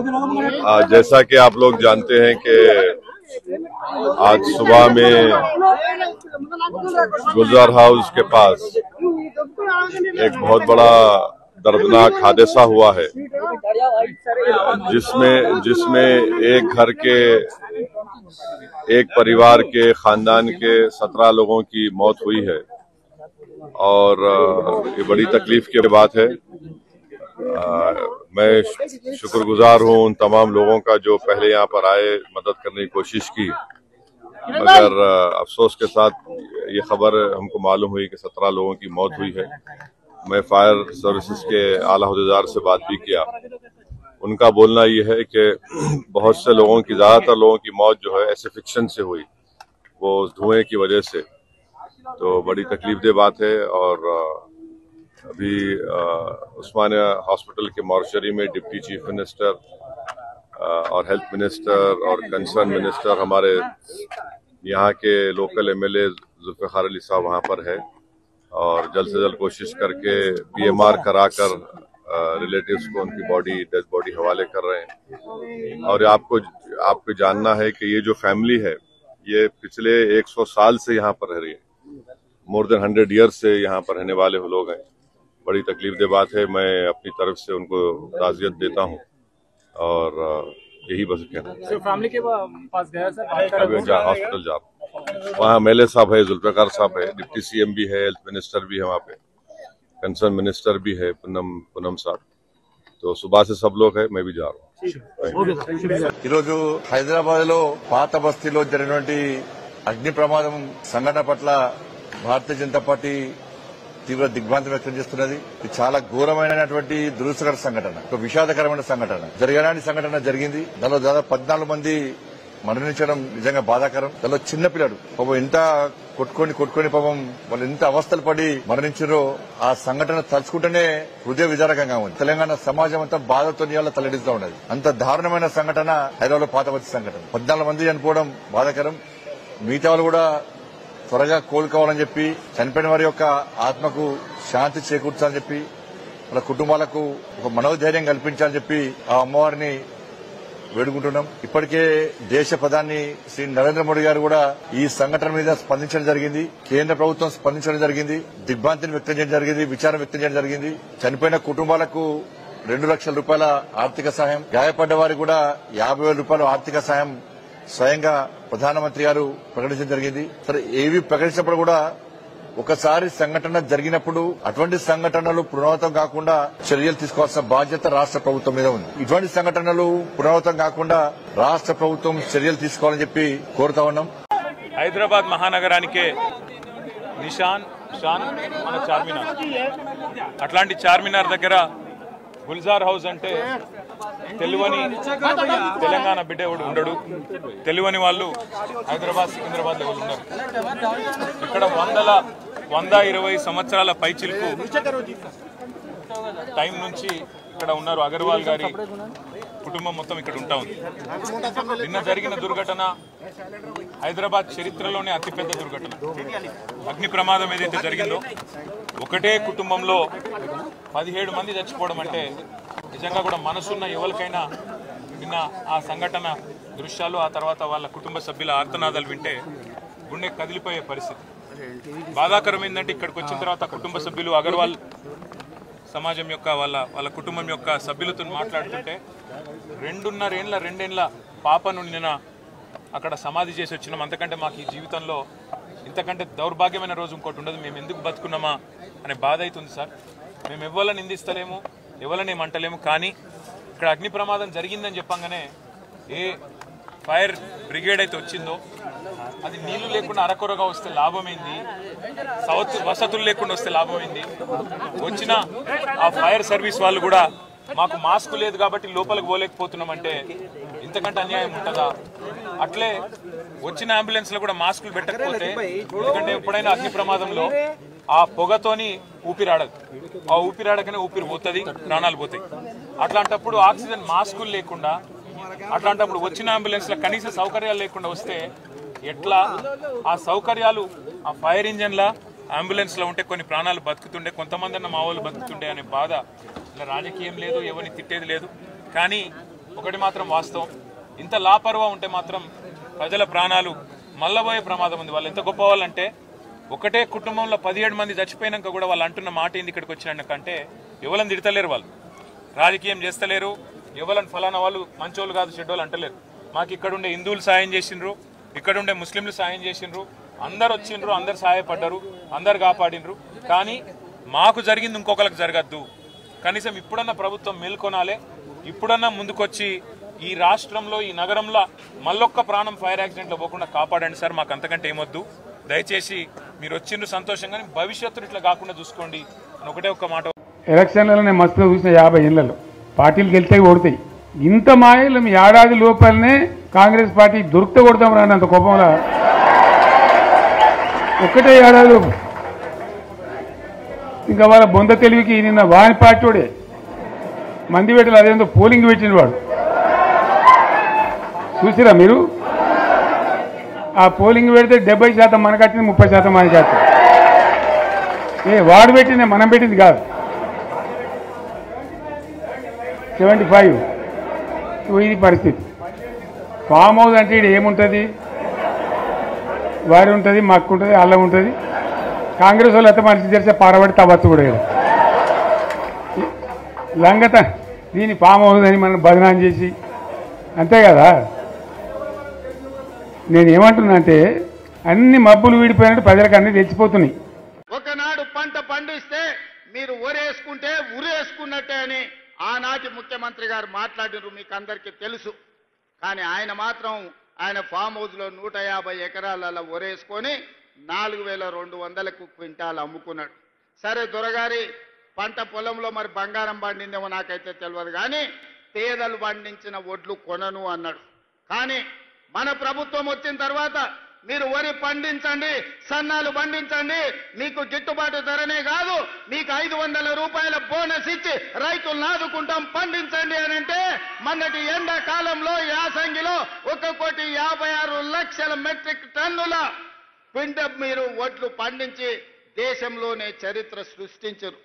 जैसा कि आप लोग जानते हैं कि आज सुबह में गुलजार हाउस के पास एक बहुत बड़ा दर्दनाक हादसा हुआ है, जिसमें एक घर के एक परिवार के खानदान के 17 लोगों की मौत हुई है और ये बड़ी तकलीफ की बात है। मैं शुक्रगुजार हूं उन तमाम लोगों का जो पहले यहाँ पर आए, मदद करने की कोशिश की, मगर अफसोस के साथ ये खबर हमको मालूम हुई कि 17 लोगों की मौत हुई है। मैं फायर सर्विसेज के आला अहदेदार से बात भी किया। उनका बोलना ये है कि बहुत से लोगों की, ज्यादातर लोगों की मौत जो है एसिफिक्शन से हुई, वो धुएं की वजह से, तो बड़ी तकलीफदेह बात है। और अभी उस्मानिया हॉस्पिटल के मॉर्चरी में डिप्टी चीफ मिनिस्टर और हेल्थ मिनिस्टर और कंसर्न मिनिस्टर, हमारे यहाँ के लोकल एमएलए जुल्फिकार अली साहब वहाँ पर है और जल्द से जल्द कोशिश करके पीएमआर कराकर रिलेटिव्स को उनकी डेड बॉडी हवाले कर रहे हैं। और आपको जानना है कि ये जो फैमिली है ये पिछले 100 साल से यहाँ पर रह रही है, मोर देन 100 ईयर्स से यहाँ पर रहने वाले लोग हैं। बड़ी तकलीफदेह बात है। मैं अपनी तरफ से उनको ताज़ियत देता हूँ और यही बस कहना। फैमिली के पास गया सर, हॉस्पिटल जा वहाँ एमएलए साहब है, जुल्फिकार साहब है, डिप्टी सीएम भी है, हेल्थ मिनिस्टर भी है, वहाँ पे कंसर्न मिनिस्टर भी है, पूनम साहब। तो सुबह से सब लोग है, मैं भी जा रहा हूँ। హైదరాబాద్ లో పాత బస్తీలో జరిగినటువంటి అగ్ని ప్రమాదం సంఘటన పట్ల భారతీయ జనతా పార్టీ తీవ్ర దిగ్భ్రాంతి వ్యక్తం చేస్తున్నది. ఇది చాలా ఘోరమైనటువంటి దురదృష్టకర సంఘటన, ఒక విషాదకరమైన సంఘటన. జరగని సంఘటన జరిగింది. దానిలో దాదాపు 14 మంది మరణించడం నిజంగా బాధాకరం. దానిలో చిన్నపిల్లడు పాపం ఎంత కొట్టుకొని పాపం వాళ్ళు ఎంత అవస్థలు పడి మరణించారో ఆ సంఘటన తలుచుకుంటేనే హృదయ విదారకంగా ఉంది. తెలంగాణ సమాజం అంతా బాధతో ఇవాళ తలడిస్తూ ఉన్నది. అంత దారుణమైన సంఘటన హైదరాబాద్ పాతబస్తీ సంఘటన. 14 మంది చనిపోవడం బాధాకరం. మిగతా వాళ్ళు కూడా త్వరగా కోలుకోవాలని చెప్పి, చనిపోయిన వారి యొక్క ఆత్మకు శాంతి చేకూర్చాలని చెప్పి, వాళ్ళ కుటుంబాలకు ఒక మనోధైర్యం కల్పించాలని చెప్పి ఆ అమ్మవారిని వేడుకుంటున్నాం. ఇప్పటికే దేశ ప్రధాని శ్రీ నరేంద్ర మోడీ గారు కూడా ఈ సంఘటన మీద స్పందించడం జరిగింది. కేంద్ర ప్రభుత్వం స్పందించడం జరిగింది. దిగ్భ్రాంతిని వ్యక్తం చేయడం జరిగింది, విచారం వ్యక్తం చేయడం జరిగింది. చనిపోయిన కుటుంబాలకు 2 లక్షల రూపాయల ఆర్థిక సాయం, గాయపడ్డ వారికి కూడా 50,000 రూపాయల ఆర్థిక సాయం స్వయంగా ప్రధానమంత్రి గారు ప్రకటించడం జరిగింది. సరే, ఏవి ప్రకటించినప్పుడు కూడా ఒకసారి సంఘటన జరిగినప్పుడు అటువంటి సంఘటనలు పునరావృతం కాకుండా చర్యలు తీసుకోవాల్సిన బాధ్యత రాష్ట్ర ప్రభుత్వం మీద ఉంది. ఇటువంటి సంఘటనలు పునరావృతం కాకుండా రాష్ట్ర ప్రభుత్వం చర్యలు తీసుకోవాలని చెప్పి కోరుతా ఉన్నాం. హైదరాబాద్ మహానగరానికే నిషాన్ మన చార్మినార్. అట్లాంటి చార్మినార్ దగ్గర గుల్జార్ హౌస్ అంటే తెలువని తెలంగాణ బిడ్డ ఎవడు ఉండడు. తెలువని వాళ్ళు హైదరాబాద్, సికింద్రాబాద్ లో ఉన్నారు. ఇక్కడ 120 సంవత్సరాల పైచిలుకు టైం నుంచి ఇక్కడ ఉన్నారు. అగర్వాల్ గారి కుటుంబం మొత్తం ఇక్కడ ఉంటా ఉంది. నిన్న జరిగిన దుర్ఘటన హైదరాబాద్ చరిత్రలోనే అతిపెద్ద దుర్ఘటన. అగ్ని ప్రమాదం ఏదైతే జరిగిందో, ఒకటే కుటుంబంలో 17 మంది చచ్చిపోవడం అంటే నిజంగా కూడా మనసున్న ఎవరికైనా నిన్న ఆ సంఘటన దృశ్యాలు, ఆ తర్వాత వాళ్ళ కుటుంబ సభ్యుల ఆర్తనాదాలు వింటే గుండె కదిలిపోయే పరిస్థితి. బాధాకరం ఏంటంటే ఇక్కడికి వచ్చిన తర్వాత కుటుంబ సభ్యులు, అగర్వాల్ సమాజం యొక్క వాళ్ళ కుటుంబం యొక్క సభ్యులతో మాట్లాడుతుంటే 2.5 పాపను నిన్న అక్కడ సమాధి చేసి వచ్చినాం. అంతకంటే మాకు ఈ జీవితంలో ఇంతకంటే దౌర్భాగ్యమైన రోజు ఇంకోటి ఉండదు. మేము ఎందుకు బతుకున్నామా అనే బాధ అవుతుంది సార్. మేము ఎవరిని నిందిస్తలేము, ఎవరిని ఏమంటలేము. కానీ ఇక్కడ అగ్ని ప్రమాదం జరిగిందని చెప్పంగానే ఏ ఫైర్ బ్రిగేడ్ అయితే వచ్చిందో అది నీళ్లు లేకుండా అరకొరగా వస్తే లాభమైంది, వసతులు లేకుండా వస్తే లాభమైంది. వచ్చిన ఆ ఫైర్ సర్వీస్ వాళ్ళు కూడా మాకు మాస్క్ లేదు కాబట్టి లోపలికి పోలేకపోతున్నామంటే ఇంతకంటే అన్యాయం ఉంటుందా? అట్లే వచ్చిన అంబులెన్స్ లో కూడా మాస్కులు పెట్టకపోతే, ఎందుకంటే ఎప్పుడైనా అగ్ని ప్రమాదంలో ఆ పొగతోని ఊపిరాడదు, ఆ ఊపిరాడకనే ఊపిరి పోతుంది, ప్రాణాలు పోతాయి. అట్లాంటప్పుడు ఆక్సిజన్ మాస్కులు లేకుండా, అట్లాంటప్పుడు వచ్చిన అంబులెన్స్ లో కనీస సౌకర్యాలు లేకుండా వస్తే ఎట్లా? ఆ సౌకర్యాలు ఆ ఫైర్ ఇంజన్ల అంబులెన్స్ లో ఉంటే కొన్ని ప్రాణాలు బతుకుతుండే, కొంతమంది అన్న మా వాళ్ళు బతుకుతుండే అనే బాధ. ఇలా రాజకీయం లేదు, ఎవరిని తిట్టేది లేదు. కానీ ఒకటి మాత్రం వాస్తవం, ఇంత లాపర్వా ఉంటే మాత్రం ప్రజల ప్రాణాలు మల్లబోయే ప్రమాదం ఉంది. వాళ్ళు ఎంత గొప్ప వాళ్ళంటే ఒకటే కుటుంబంలో 17 మంది చచ్చిపోయినాక కూడా వాళ్ళు అంటున్న మాట ఏంది ఇక్కడికి వచ్చినాకంటే ఎవరిని తిడతలేరు, వాళ్ళు రాజకీయం చేస్తలేరు, ఎవరిని ఫలానా వాళ్ళు మంచోళ్ళు కాదు చెడ్డోళ్ళు అంటలేరు. మాకు ఇక్కడుండే హిందువులు సాయం చేసిండ్రు, ఇక్కడుండే ముస్లింలు సాయం చేసిండ్రు, అందరు వచ్చిండ్రు, అందరు సహాయపడ్డారు, అందరు కాపాడినరు. కానీ మాకు జరిగింది ఇంకొకరికి జరగద్దు. కనీసం ఇప్పుడన్నా ప్రభుత్వం మేల్కొనాలి, ఇప్పుడన్నా ముందుకొచ్చి ఈ రాష్ట్రంలో ఈ నగరంలో మళ్ళొక్క ప్రాణం ఫైర్ యాక్సిడెంట్లో పోకుండా కాపాడండి సార్. మాకు అంతకంటే ఏమొద్దు, దయచేసి మీరు వచ్చిండ్రు సంతోషంగా, భవిష్యత్తులో ఇట్లా కాకుండా చూసుకోండి అని ఒకటే ఒక్క మాట. ఎలక్షన్లలో నేను మస్తుగా చూసిన 50 ఏళ్లలో పార్టీలు గెలిస్తే ఓడతాయి. ఇంత మాయలు మీ ఏడాది లోపలనే కాంగ్రెస్ పార్టీ దొరికితే కొడతాం రాని అంత కోపంలో ఒక్కటే ఏడాది లోపు. ఇంకా వాళ్ళ బొంద తెలివికి నిన్న వాని పార్టీడే మంది పెట్టాలి, అదేందో పోలింగ్ పెట్టిన వాడు చూసిరా మీరు. ఆ పోలింగ్ పెడితే 70% మనకు వచ్చింది, 30% మనకి వచ్చింది. వాడు పెట్టింది మనం పెట్టింది కాదు. 75 ఇది పరిస్థితి. ఫామ్ హౌస్ అంటే ఇది ఏముంటుంది, వారి ఉంటుంది, మక్కు ఉంటుంది, అల్లం ఉంటుంది. కాంగ్రెస్ వాళ్ళు అయితే మనిషి తెలిసే పారబడి తవ్వచ్చు కూడా లంగత దీన్ని ఫామ్ హౌస్ అని మనం బదనాం చేసి అంతే కదా. నేనేమంటున్నా అంటే అన్ని మబ్బులు వీడిపోయినట్టు ప్రజలకు అన్ని తెచ్చిపోతున్నాయి. ఒకనాడు పంట పండిస్తే మీరు ఊరేసుకుంటే ఉరేసుకున్నట్టే అని ఆనాటి ముఖ్యమంత్రి గారు మాట్లాడినారు, మీకు అందరికీ తెలుసు. కానీ ఆయన మాత్రం ఆయన ఫామ్ హౌస్లో 150 ఎకరాలలో ఒరేసుకొని 4200కు క్వింటాలు అమ్ముకున్నాడు. సరే దొరగారి పంట పొలంలో మరి బంగారం పండిందేమో నాకైతే తెలియదు, కానీ పేదలు పండించిన ఒడ్లు కొనను అన్నాడు. కానీ మన ప్రభుత్వం వచ్చిన తర్వాత మీరు వరి పండించండి, సన్నాలు పండించండి, మీకు గిట్టుబాటు ధరనే కాదు మీకు 500 రూపాయల బోనస్ ఇచ్చి రైతులను ఆదుకుంటాం, పండించండి అని అంటే మొన్నటి ఎండాకాలంలో యాసంగిలో 1,56,00,000 మెట్రిక్ టన్నుల పిండ మీరు వడ్లు పండించి దేశంలోనే చరిత్ర సృష్టించరు.